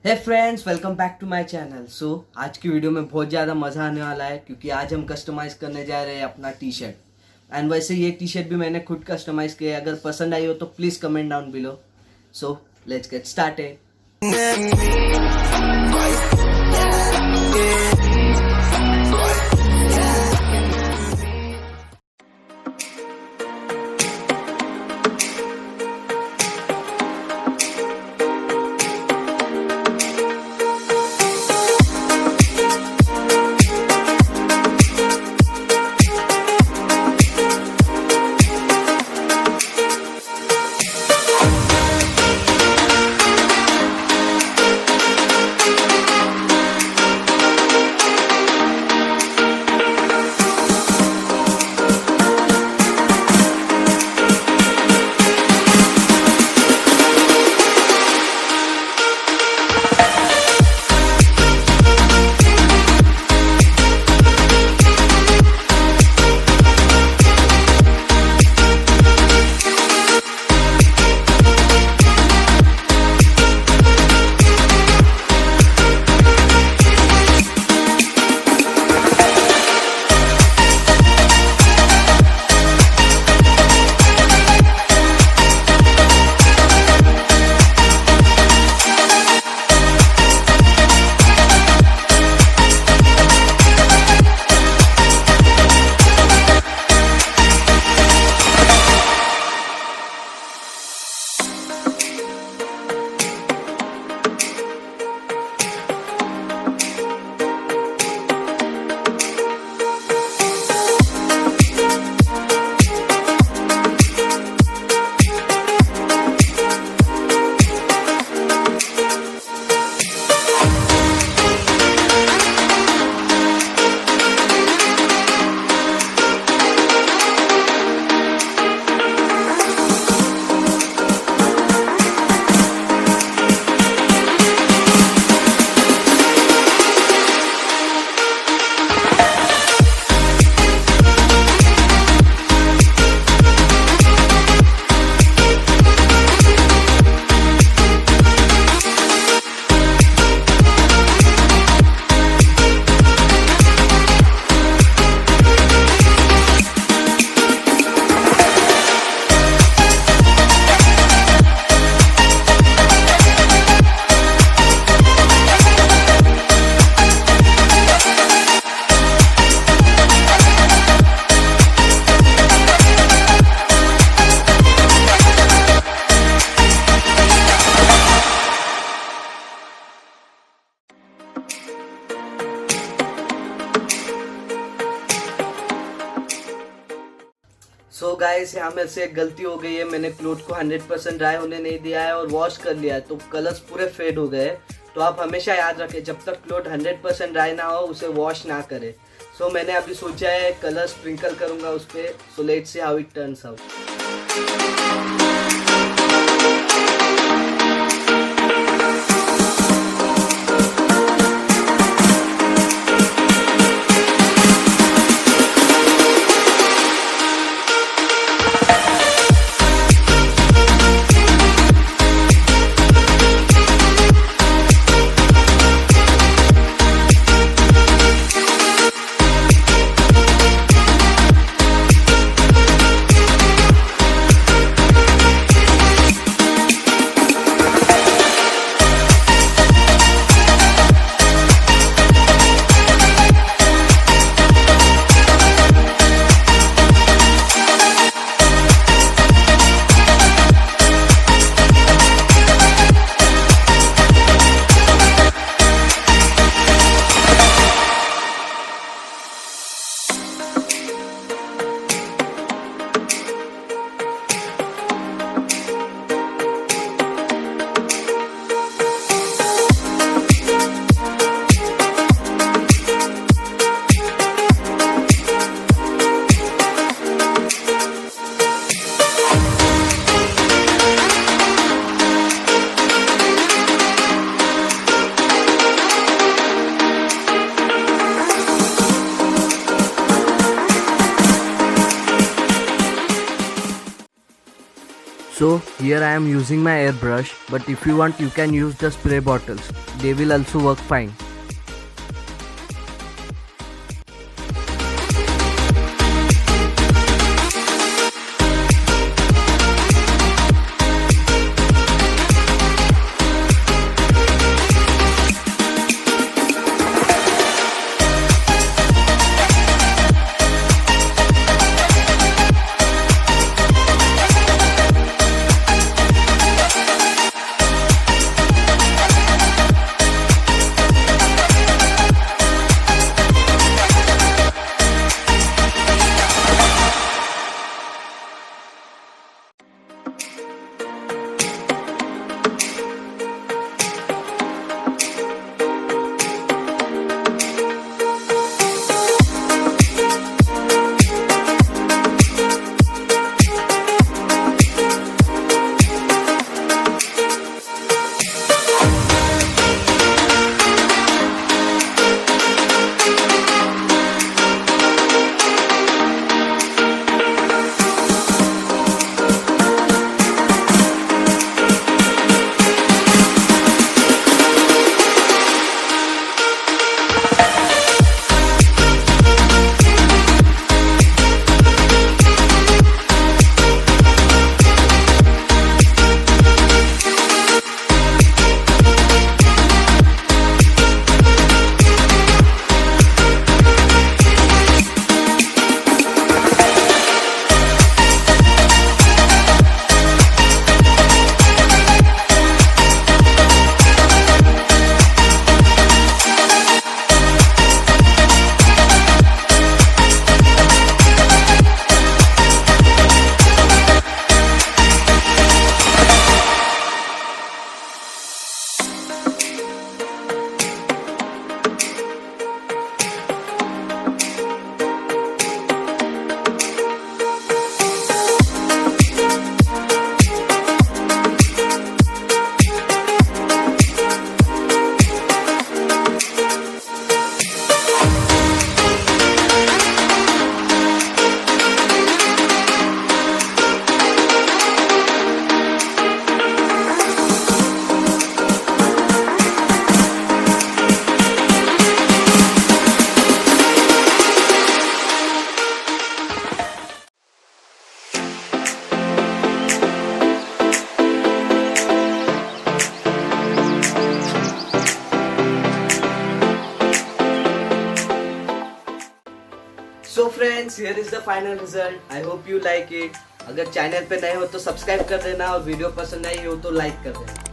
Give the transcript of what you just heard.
हे friends, welcome back to my channel. आज की वीडियो में बहुत ज़्यादा मज़ा आने वाला है क्योंकि आज हम कस्टमाइज़ करने जा रहे हैं अपना टी शर्ट। एंड वैसे ये टी शर्ट भी मैंने खुद कस्टमाइज़ किया है। अगर पसंद आई हो तो please comment down below. So let's get started. So guys, यहाँ मेरे से एक गलती हो गई है। मैंने क्लोथ को 100% ड्राई होने नहीं दिया है और वॉश कर लिया है, तो कलर्स पूरे फेड हो गए। तो आप हमेशा याद रखें, जब तक क्लोथ 100% ड्राई ना हो उसे वॉश ना करें। सो मैंने अभी सोचा है कलर स्प्रिंकल करूँगा उस पर। So let's see how it turns out. So here I am using my airbrush, but if you want you can use the spray bottles. They will also work fine. So friends, here is the final result. I hope you like it. अगर channel पे नए हो तो subscribe कर देना और video पसंद आई हो तो like कर देना.